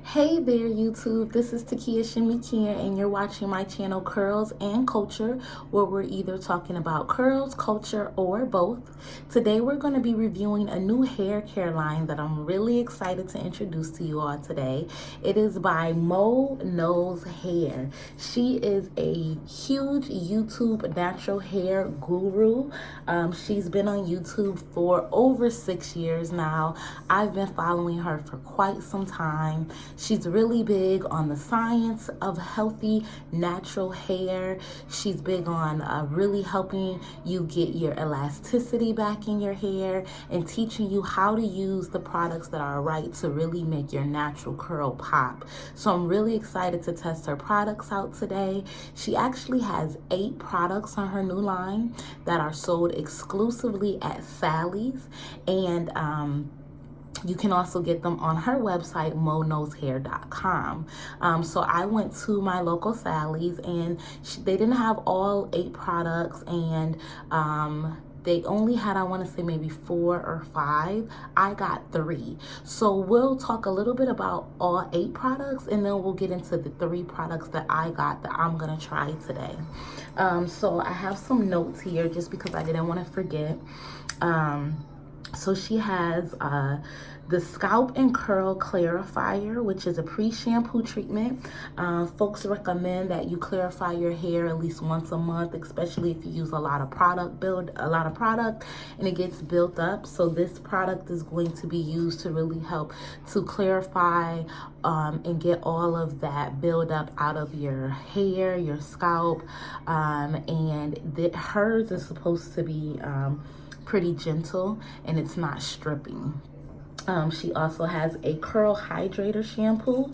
Hey there YouTube, this is Takia Shimikia and you're watching my channel Curls and Culture, where we're either talking about curls, culture, or both. Today we're going to be reviewing a new hair care line that I'm really excited to introduce to you all today. It is by MoKnowsHair. She is a huge YouTube natural hair guru. She's been on YouTube for over 6 years now. I've been following her for quite some time. She's really big on the science of healthy natural hair. She's big on really helping you get your elasticity back in your hair and teaching you how to use the products that are right to really make your natural curl pop. So I'm really excited to test her products out today. She actually has 8 products on her new line that are sold exclusively at Sally's, and you can also get them on her website, MoKnowsHair.com. So I went to my local Sally's, and they didn't have all 8 products, and they only had, I want to say, maybe 4 or 5. I got 3. So we'll talk a little bit about all 8 products, and then we'll get into the 3 products that I got that I'm going to try today. So I have some notes here just because I didn't want to forget. So she has the Scalp and Curl Clarifier, which is a pre-shampoo treatment. Folks recommend that you clarify your hair at least once a month, especially if you use a lot of product and it gets built up. So this product is going to be used to really help to clarify and get all of that buildup out of your hair, your scalp, and hers is supposed to be pretty gentle and it's not stripping. She also has a curl hydrator shampoo.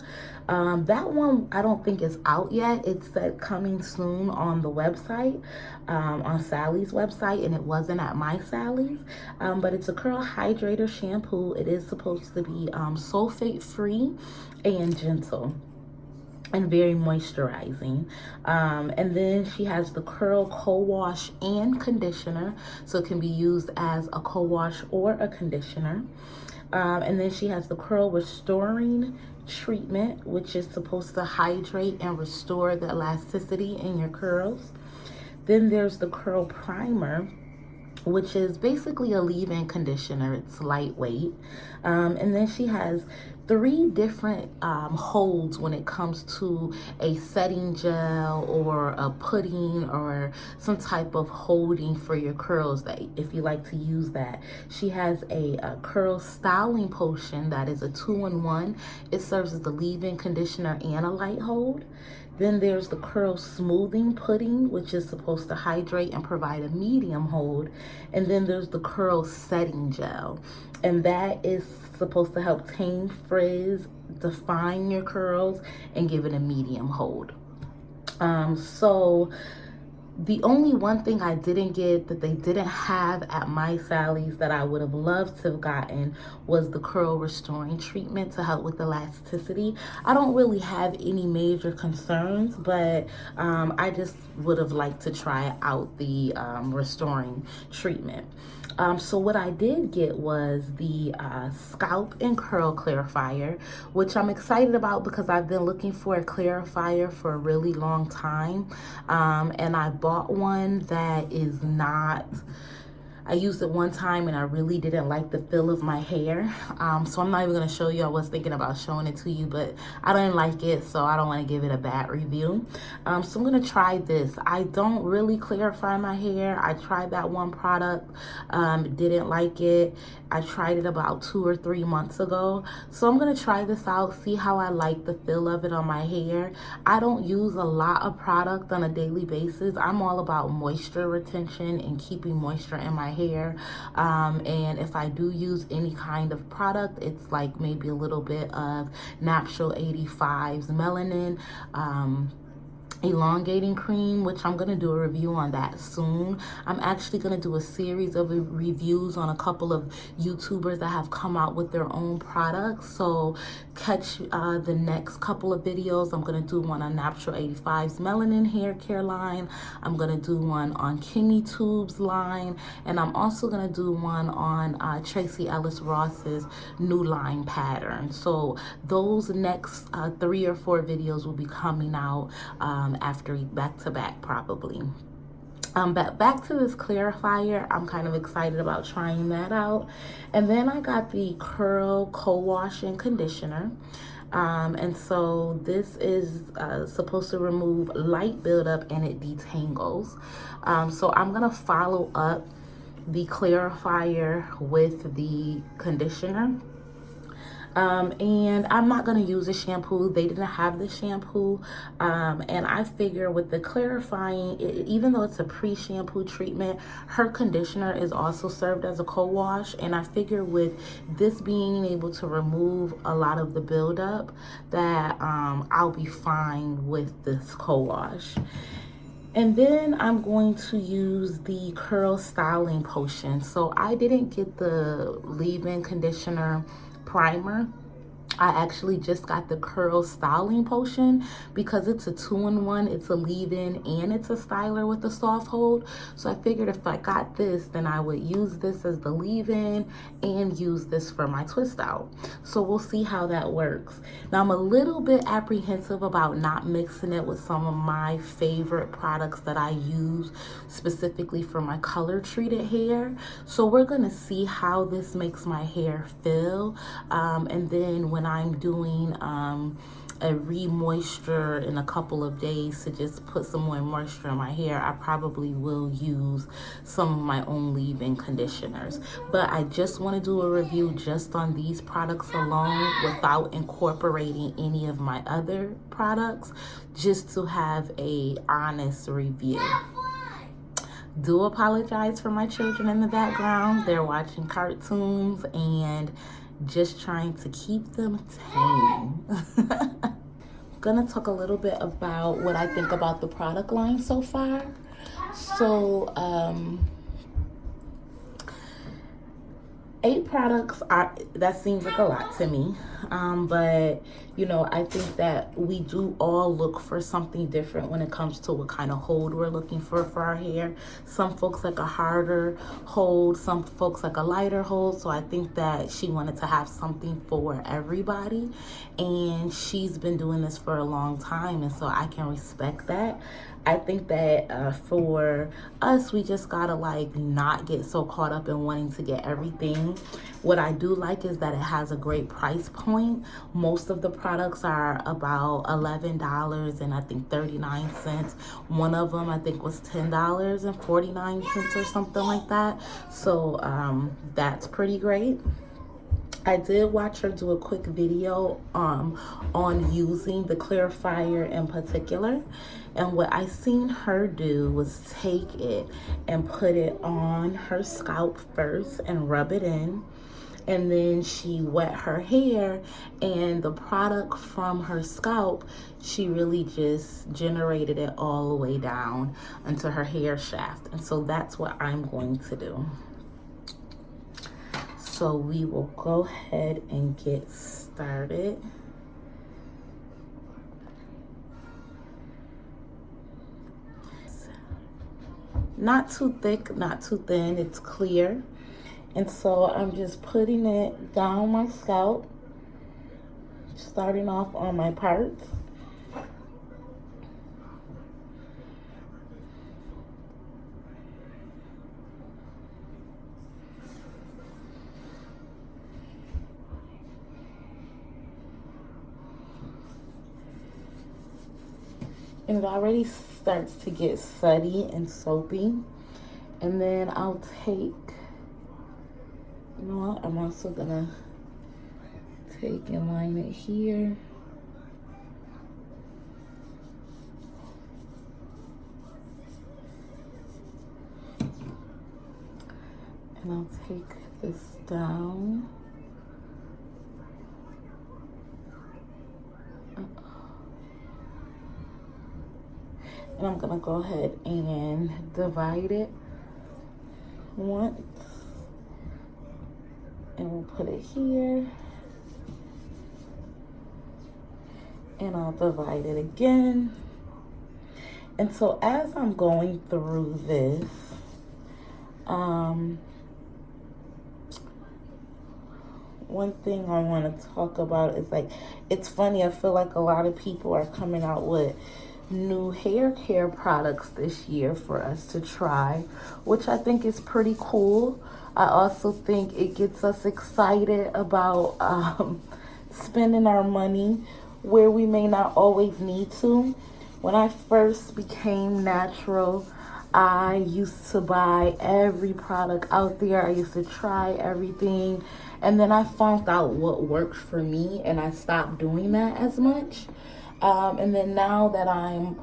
That one I don't think is out yet. It said coming soon on the website, on Sally's website, and it wasn't at my Sally's. But it's a curl hydrator shampoo. It is supposed to be sulfate free and gentle and very moisturizing. And then she has the Curl Co-Wash and Conditioner, so it can be used as a co-wash or a conditioner. And then she has the Curl Restoring Treatment, which is supposed to hydrate and restore the elasticity in your curls. Then there's the Curl Primer, which is basically a leave-in conditioner. It's lightweight. And then she has 3 different holds when it comes to a setting gel or a pudding or some type of holding for your curls, that if you like to use that. She has a curl styling potion that is a 2-in-1. It serves as the leave-in conditioner and a light hold. Then there's the Curl Smoothing Pudding, which is supposed to hydrate and provide a medium hold. And then there's the Curl Setting Gel, and that is supposed to help tame frizz, define your curls, and give it a medium hold. So the only one thing I didn't get that they didn't have at my Sally's that I would have loved to have gotten was the Curl Restoring Treatment to help with elasticity. I don't really have any major concerns, but I just would have liked to try out the Restoring Treatment. So what I did get was the Scalp and Curl Clarifier, which I'm excited about because I've been looking for a clarifier for a really long time. And I bought one that is not... I used it one time and I really didn't like the feel of my hair. So I'm not even going to show you. I was thinking about showing it to you, but I didn't like it, so I don't want to give it a bad review. So I'm going to try this. I don't really clarify my hair. I tried that one product, didn't like it. I tried it about 2 or 3 months ago. So I'm going to try this out, see how I like the feel of it on my hair. I don't use a lot of product on a daily basis. I'm all about moisture retention and keeping moisture in my hair. And if I do use any kind of product, it's like maybe a little bit of Natural 85's melanin. elongating cream, which I'm gonna do a review on that soon. I'm actually gonna do a series of reviews on a couple of YouTubers that have come out with their own products, so catch the next couple of videos. I'm gonna do one on Natural 85's melanin hair care line. I'm gonna do one on Kimmy Tube's line, and I'm also gonna do one on Tracy Ellis Ross's new line pattern. So those next 3 or 4 videos will be coming out after back to back probably. But back to this clarifier, I'm kind of excited about trying that out. And then I got the Curl Co-Washing Conditioner. And so this is supposed to remove light buildup and it detangles. So I'm gonna follow up the clarifier with the conditioner. And I'm not going to use a shampoo. They didn't have the shampoo. And I figure with the clarifying, even though it's a pre-shampoo treatment, her conditioner is also served as a co-wash. And I figure with this being able to remove a lot of the buildup, that I'll be fine with this co-wash. And then I'm going to use the Curl Styling Potion. So I didn't get the leave-in conditioner primer. I actually just got the Curl Styling Potion because it's a 2-in-1. It's a leave-in and it's a styler with a soft hold. So I figured if I got this, then I would use this as the leave-in and use this for my twist out. So we'll see how that works. Now I'm a little bit apprehensive about not mixing it with some of my favorite products that I use specifically for my color treated hair. So we're gonna see how this makes my hair feel. And then when I'm doing a re-moisture in a couple of days to just put some more moisture in my hair, I probably will use some of my own leave-in conditioners. But I just want to do a review just on these products alone without incorporating any of my other products, just to have a honest review. Do apologize for my children in the background. They're watching cartoons and just trying to keep them tame. Gonna talk a little bit about what I think about the product line so far. So 8 products that seems like a lot to me, but you know, I think that we do all look for something different when it comes to what kind of hold we're looking for our hair. Some folks like a harder hold, some folks like a lighter hold. So I think that she wanted to have something for everybody, and she's been doing this for a long time, and so I can respect that. I think that for us, we just gotta like not get so caught up in wanting to get everything. What I do like is that it has a great price point. Most of the products are about $11 and I think 39 cents. One of them I think was $10.49 or something like that. So that's pretty great. I did watch her do a quick video on using the clarifier in particular. And what I seen her do was take it and put it on her scalp first and rub it in. And then she wet her hair, and the product from her scalp, she really just generated it all the way down into her hair shaft. And so that's what I'm going to do. So we will go ahead and get started. Not too thick, not too thin, it's clear. And so I'm just putting it down my scalp, starting off on my parts. And it already starts to get sudsy and soapy. And then I'll take, you know what, I'm also gonna take and line it here. And I'll take this down. And I'm gonna go ahead and divide it once. And we'll put it here. And I'll divide it again. And so as I'm going through this, one thing I want to talk about is, like, it's funny, I feel like a lot of people are coming out with new hair care products this year for us to try, which I think is pretty cool. I also think it gets us excited about spending our money where we may not always need to. When I first became natural, I used to buy every product out there. I used to try everything. And then I found out what worked for me, and I stopped doing that as much. And then now that I'm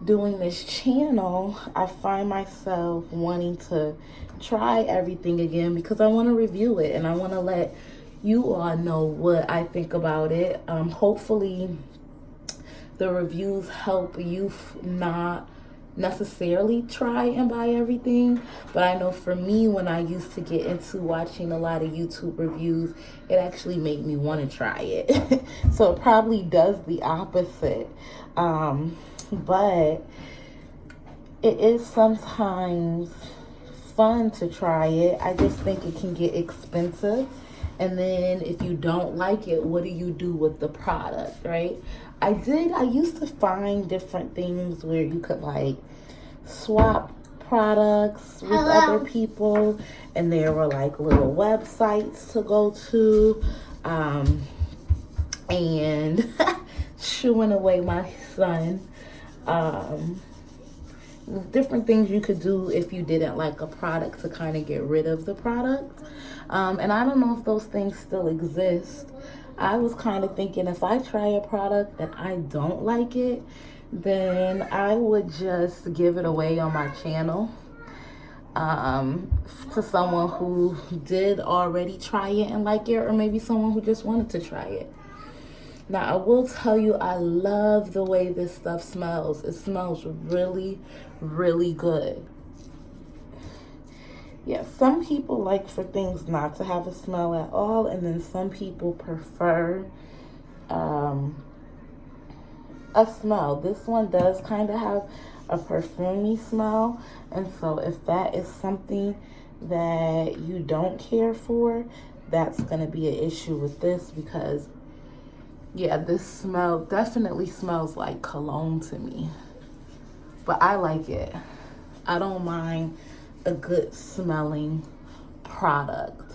doing this channel, I find myself wanting to try everything again because I want to review it and I want to let you all know what I think about it. Hopefully the reviews help you not necessarily try and buy everything, but I know for me, when I used to get into watching a lot of YouTube reviews, it actually made me want to try it. So it probably does the opposite, but it is sometimes fun to try it. I just think it can get expensive, and then if you don't like it, what do you do with the product, right? I used to find different things where you could, like, swap products with other people, and there were, like, little websites to go to, and shooing away my son, different things you could do if you didn't like a product to kind of get rid of the product, and I don't know if those things still exist. I was kind of thinking, if I try a product and I don't like it, then I would just give it away on my channel to someone who did already try it and like it, or maybe someone who just wanted to try it. Now, I will tell you, I love the way this stuff smells. It smells really, really good. Yeah, some people like for things not to have a smell at all, and then some people prefer a smell. This one does kind of have a perfumey smell, and so if that is something that you don't care for, that's going to be an issue with this, because yeah, this smell definitely smells like cologne to me, but I like it. I don't mind a good smelling product,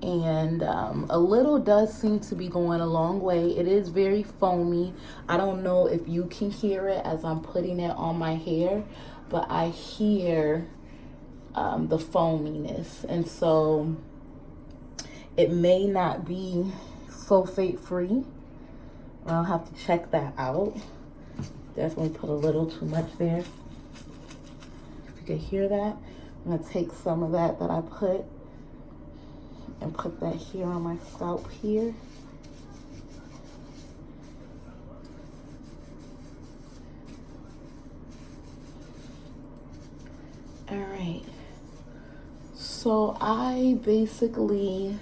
and a little does seem to be going a long way. It is very foamy. I don't know if you can hear it as I'm putting it on my hair, but I hear the foaminess, and so it may not be sulfate free. I'll have to check that out. Definitely put a little too much there. You can hear that. I'm gonna take some of that I put and put that here on my scalp here. All right, so I basically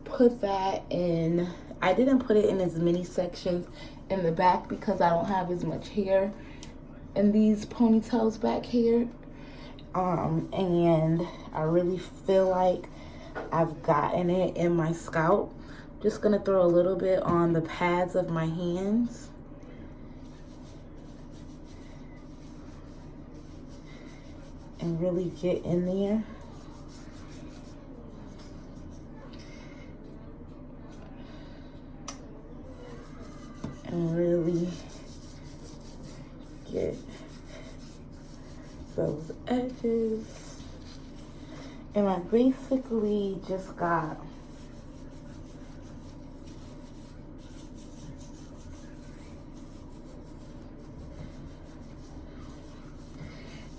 put that in. I didn't put it in as many sections in the back because I don't have as much hair in these ponytails back here, and I really feel like I've gotten it in my scalp. Just gonna throw a little bit on the pads of my hands. And really get in there. And really get those edges. And I basically just got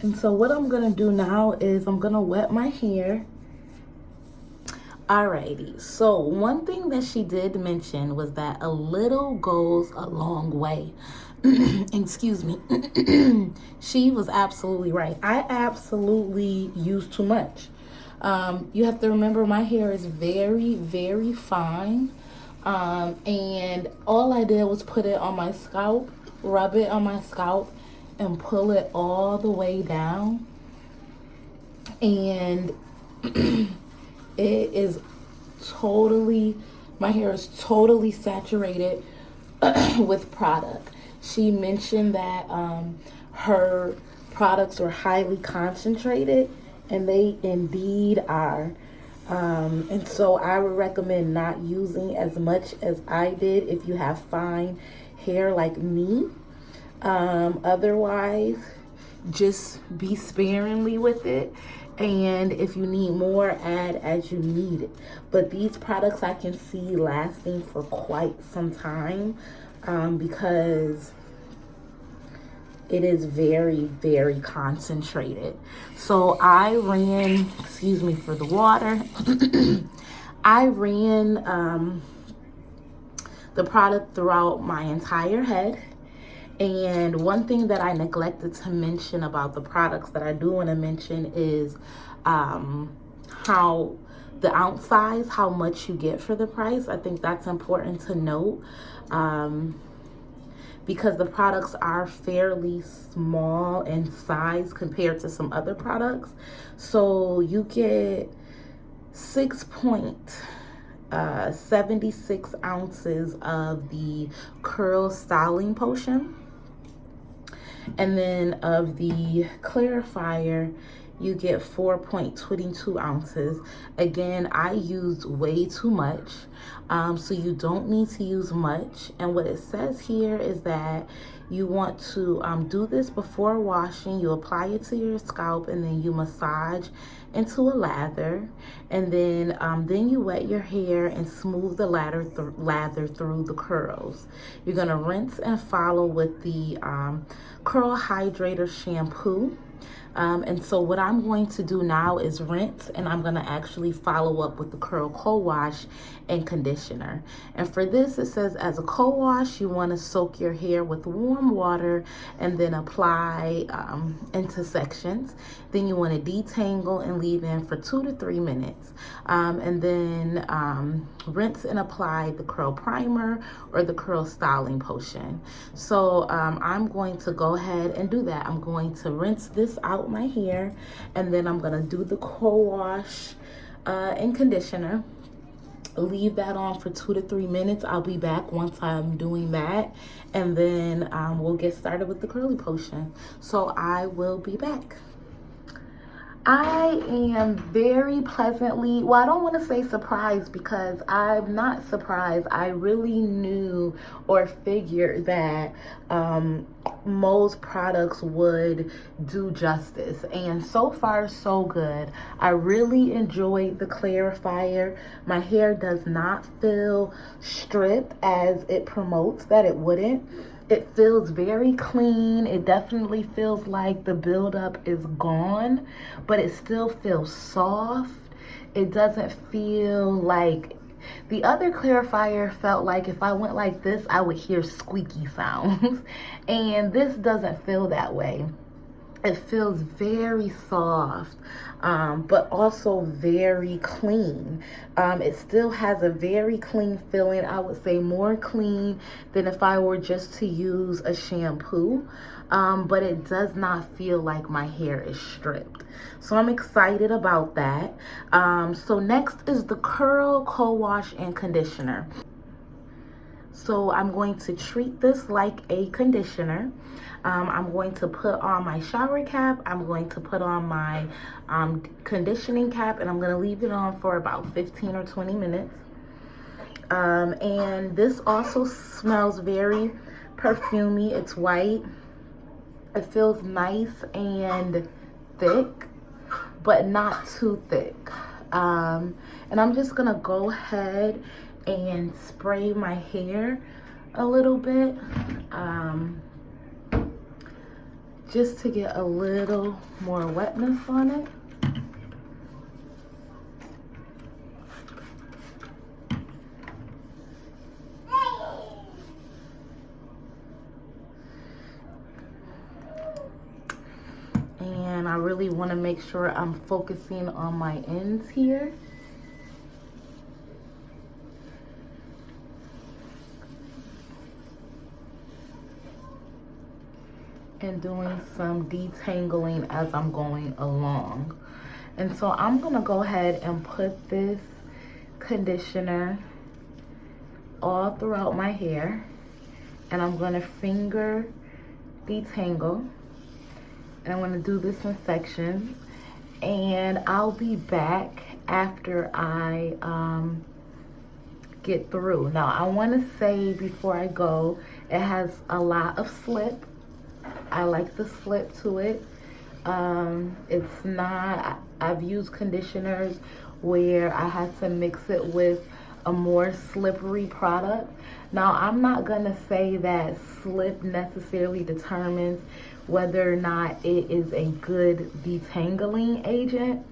and so what I'm gonna do now is I'm gonna wet my hair. Alrighty, so one thing that she did mention was that a little goes a long way. excuse me, she was absolutely right. I absolutely use too much. You have to remember my hair is very, very fine. And all I did was put it on my scalp, rub it on my scalp, and pull it all the way down. And it is totally, my hair is totally saturated with product. She mentioned that her products were highly concentrated, and they indeed are. And so I would recommend not using as much as I did if you have fine hair like me. Otherwise, just be sparingly with it. And if you need more, add as you need it. But these products I can see lasting for quite some time because it is very, very concentrated. So I ran, excuse me for the water, I ran the product throughout my entire head. And one thing that I neglected to mention about the products that I do want to mention is how the ounce size, how much you get for the price. I think that's important to note because the products are fairly small in size compared to some other products. So you get 6.76 ounces of the curl styling potion. And then of the clarifier, you get 4.22 ounces. Again, I used way too much, so you don't need to use much. And what it says here is that you want to do this before washing. You apply it to your scalp, and then you massage into a lather, and then you wet your hair and smooth the lather through the curls. You're gonna rinse and follow with the curl hydrator shampoo. And so what I'm going to do now is rinse, and I'm going to actually follow up with the curl co-wash and conditioner. And for this, it says as a co-wash, you want to soak your hair with warm water and then apply into sections. Then you want to detangle and leave in for 2 to 3 minutes. And then rinse and apply the curl primer or the curl styling potion. So I'm going to go ahead and do that. I'm going to rinse this out my hair, and then I'm going to do the co-wash and conditioner. Leave that on for 2 to 3 minutes. I'll be back once I'm doing that, and then we'll get started with the curly potion. So I will be back. I am very pleasantly, well, I don't want to say surprised because I'm not surprised. I really knew or figured that Mo's products would do justice. And so far, so good. I really enjoyed the clarifier. My hair does not feel stripped as it promotes that it wouldn't. It feels very clean. It definitely feels like the buildup is gone, but it still feels soft. It doesn't feel like the other clarifier felt like if I went like this, I would hear squeaky sounds. And this doesn't feel that way. It feels very soft, but also very clean. It still has a very clean feeling. I would say more clean than if I were just to use a shampoo, but it does not feel like my hair is stripped. So I'm excited about that. So next is the Curl Co-Wash and Conditioner. So I'm going to treat this like a conditioner. I'm going to put on my shower cap. I'm going to put on my conditioning cap, and I'm going to leave it on for about 15 or 20 minutes. And this also smells very perfumey. It's white. It feels nice and thick, but not too thick. And I'm just going to go ahead and spray my hair a little bit. Just to get a little more wetness on it. and I really want to make sure I'm focusing on my ends here. And doing some detangling as I'm going along. And so I'm gonna go ahead and put this conditioner all throughout my hair, and I'm gonna finger detangle, and I'm gonna do this in sections, and I'll be back after I get through. Now I want to say before I go, it has a lot of slip. I like the slip to it. It's not, I've used conditioners where I had to mix it with a more slippery product. Now, I'm not gonna say that slip necessarily determines whether or not it is a good detangling agent,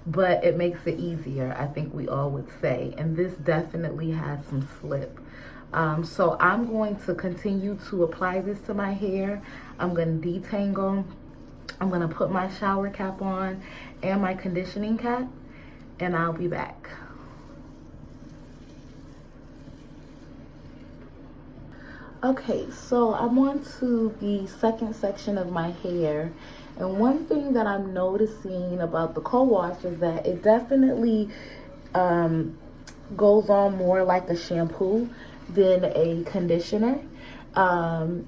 but it makes it easier, I think we all would say. And this definitely has some slip. So I'm going to continue to apply this to my hair. I'm gonna detangle. I'm gonna put my shower cap on and my conditioning cap, and I'll be back. Okay, so I'm on to the second section of my hair, and one thing that I'm noticing about the co-wash is that it definitely goes on more like a shampoo than a conditioner.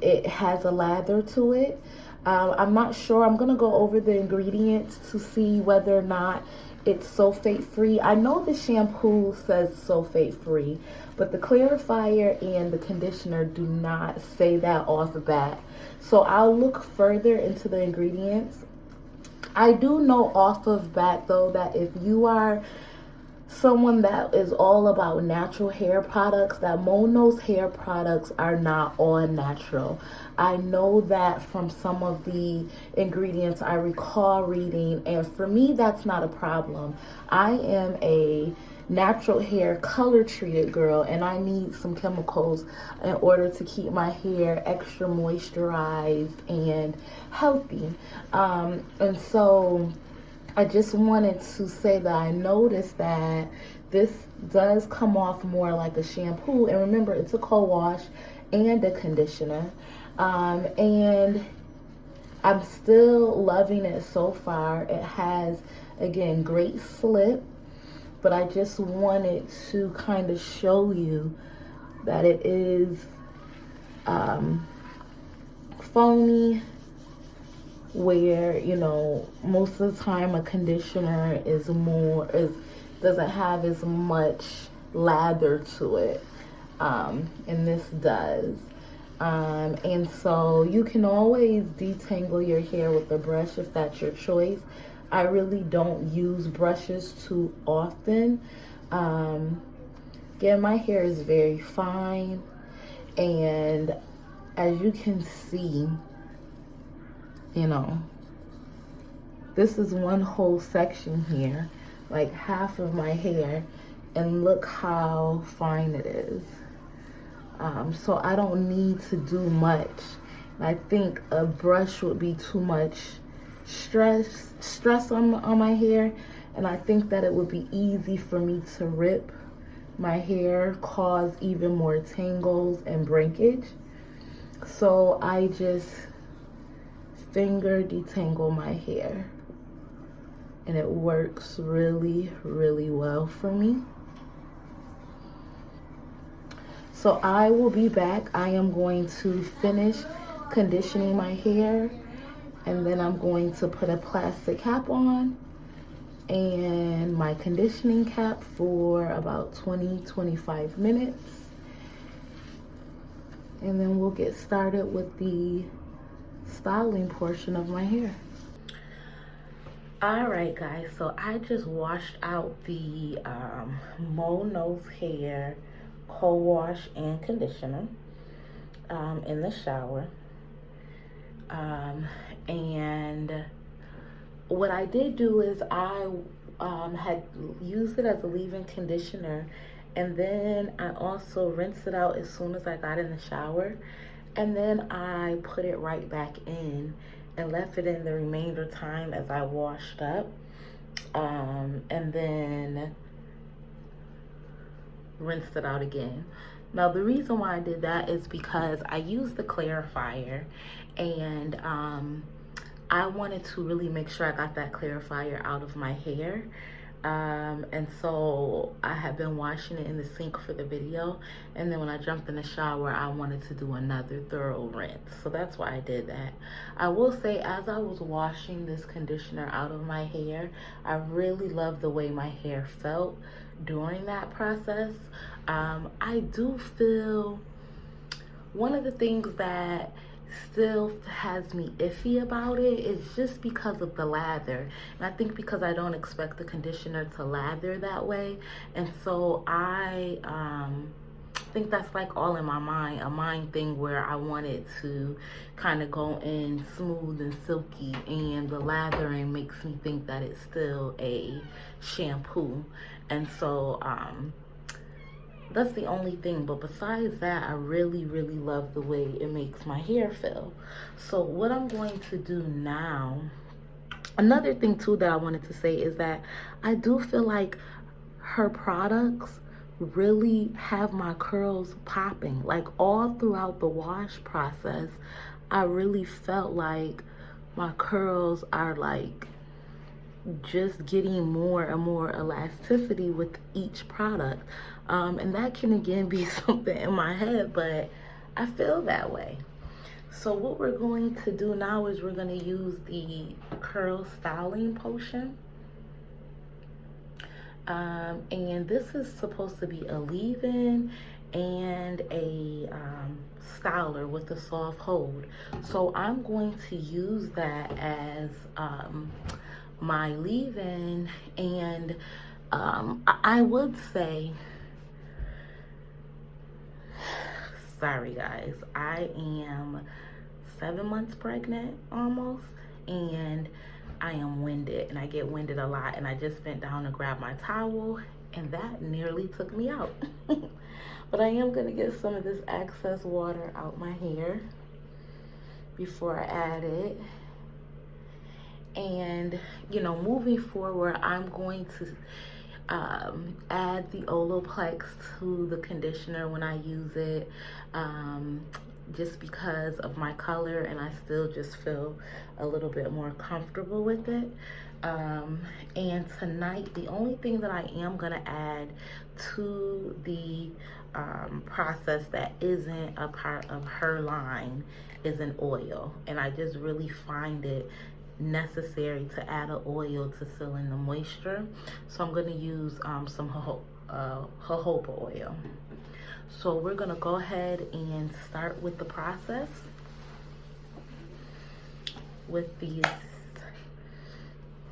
It has a lather to it. I'm not sure. I'm gonna go over the ingredients to see whether or not it's sulfate free. I know the shampoo says sulfate free, but the clarifier and the conditioner do not say that off the bat. So I'll look further into the ingredients. I do know off of bat though that if you are someone that is all about natural hair products, that MoKnowsHair products are not all natural. I know that from some of the ingredients I recall reading, and for me that's not a problem. I am a natural hair color treated girl, and I need some chemicals in order to keep my hair extra moisturized and healthy. And so I just wanted to say that I noticed that this does come off more like a shampoo. And remember, it's a co-wash and a conditioner. And I'm still loving it so far. It has, again, great slip. But I just wanted to kind of show you that it is foamy, where, you know, most of the time a conditioner doesn't have as much lather to it, and this does. And so you can always detangle your hair with a brush if that's your choice. I really don't use brushes too often. Again, my hair is very fine, and as you can see, you know, this is one whole section here, like half of my hair, and look how fine it is. So I don't need to do much. I think a brush would be too much stress on my hair, and I think that it would be easy for me to rip my hair, cause even more tangles and breakage. So I just finger detangle my hair, and it works really, really well for me. So I will be back. I am going to finish conditioning my hair, and then I'm going to put a plastic cap on and my conditioning cap for about 20-25 minutes, and then we'll get started with the styling portion of my hair. All right, guys, so I just washed out the MoKnowsHair co-wash and conditioner in the shower, and what I did do is I had used it as a leave-in conditioner, and then I also rinsed it out as soon as I got in the shower, and then I put it right back in, and left it in the remainder time as I washed up. And then rinsed it out again. Now the reason why I did that is because I used the clarifier, and I wanted to really make sure I got that clarifier out of my hair. And so I had been washing it in the sink for the video, and then when I jumped in the shower I wanted to do another thorough rinse, so that's why I did that. I will say, as I was washing this conditioner out of my hair, I really loved the way my hair felt during that process. I do feel one of the things that still has me iffy about it is just because of the lather, and I think because I don't expect the conditioner to lather that way, and so I think that's like all in my mind, a mind thing where I want it to kind of go in smooth and silky, and the lathering makes me think that it's still a shampoo, and so that's the only thing. But besides that, I really love the way it makes my hair feel. So what I'm going to do now, another thing too that I wanted to say is that I do feel like her products really have my curls popping. Like all throughout the wash process, I really felt like my curls are like just getting more and more elasticity with each product. And that can again be something in my head, but I feel that way. So what we're going to do now is we're going to use the curl styling potion. And this is supposed to be a leave-in and a styler with a soft hold. So I'm going to use that as my leave-in, and I would say, sorry guys, I am 7 months pregnant almost, and I am winded, and I get winded a lot, and I just bent down to grab my towel and that nearly took me out. But I am going to get some of this excess water out my hair before I add it. And you know, moving forward, I'm going to add the Olaplex to the conditioner when I use it, just because of my color, and I still just feel a little bit more comfortable with it. And tonight, the only thing that I am gonna add to the process that isn't a part of her line is an oil, and I just really find it necessary to add an oil to fill in the moisture. So I'm going to use some jojoba oil. So we're going to go ahead and start with the process with these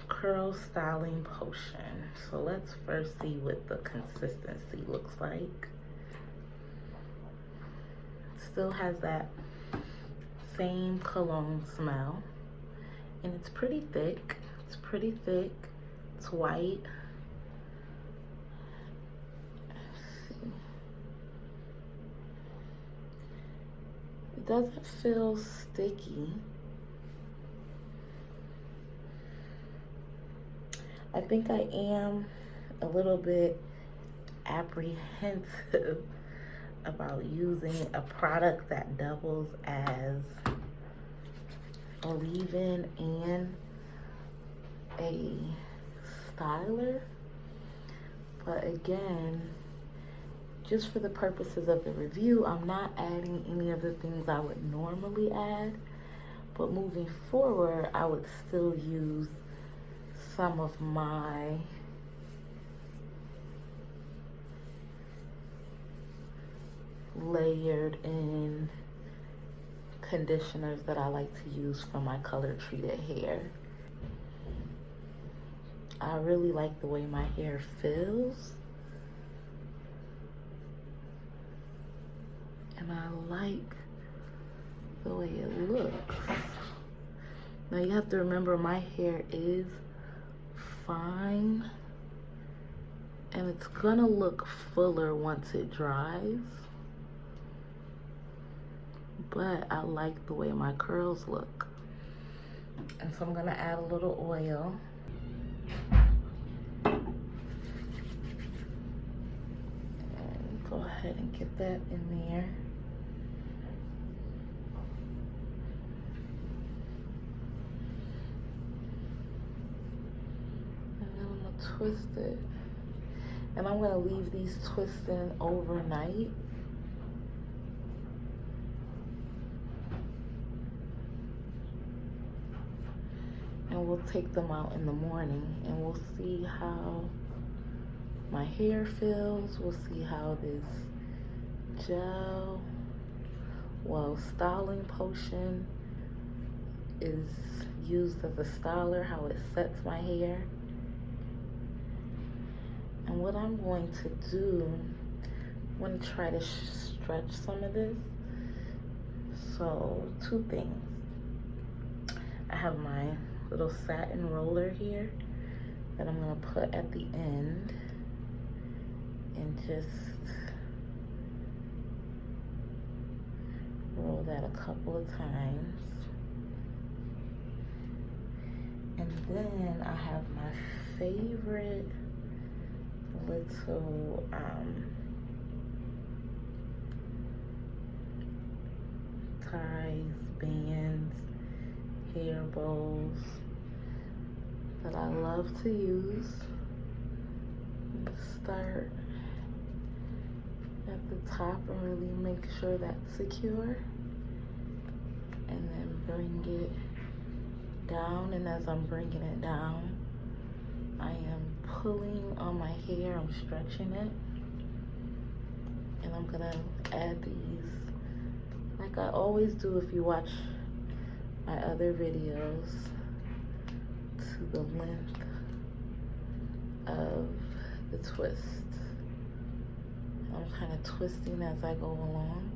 curl styling potion. So let's first see what the consistency looks like. Still has that same cologne smell. And it's pretty thick. It's pretty thick. It's white. It doesn't feel sticky. I think I am a little bit apprehensive about using a product that doubles as a leave-in and a styler, but again, just for the purposes of the review, I'm not adding any of the things I would normally add, but moving forward, I would still use some of my layered in conditioners that I like to use for my color treated hair. I really like the way my hair feels, and I like the way it looks. Now you have to remember, my hair is fine and it's gonna look fuller once it dries, but I like the way my curls look. And so I'm gonna add a little oil. And go ahead and get that in there. And then I'm gonna twist it. And I'm gonna leave these twisting overnight. And we'll take them out in the morning and we'll see how my hair feels. We'll see how this gel, well, styling potion is used as a styler, how it sets my hair. And what I'm going to do, I'm going to try to stretch some of this. So, two things. I have my little satin roller here that I'm gonna put at the end and just roll that a couple of times. And then I have my favorite little ties, bands, hair bows that I love to use. Start at the top and really make sure that's secure, and then bring it down. And as I'm bringing it down, I am pulling on my hair, I'm stretching it, and I'm gonna add these like I always do if you watch my other videos, to the length of the twist. I'm kind of twisting as I go along.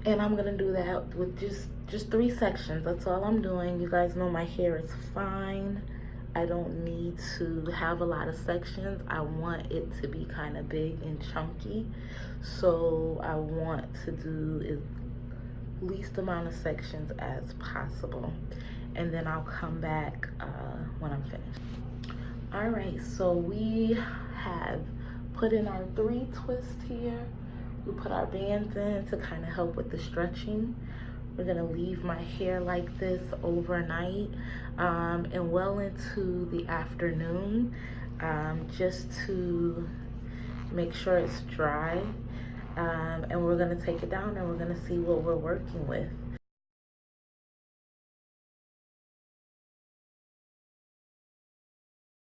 And I'm gonna do that with just 3 sections. That's all I'm doing. You guys know my hair is fine. I don't need to have a lot of sections. I want it to be kind of big and chunky. So I want to do as least amount of sections as possible. And then I'll come back when I'm finished. All right, so we have put in our 3 twists here. We put our bands in to kind of help with the stretching. We're gonna leave my hair like this overnight and well into the afternoon, just to make sure it's dry. And we're gonna take it down and we're gonna see what we're working with.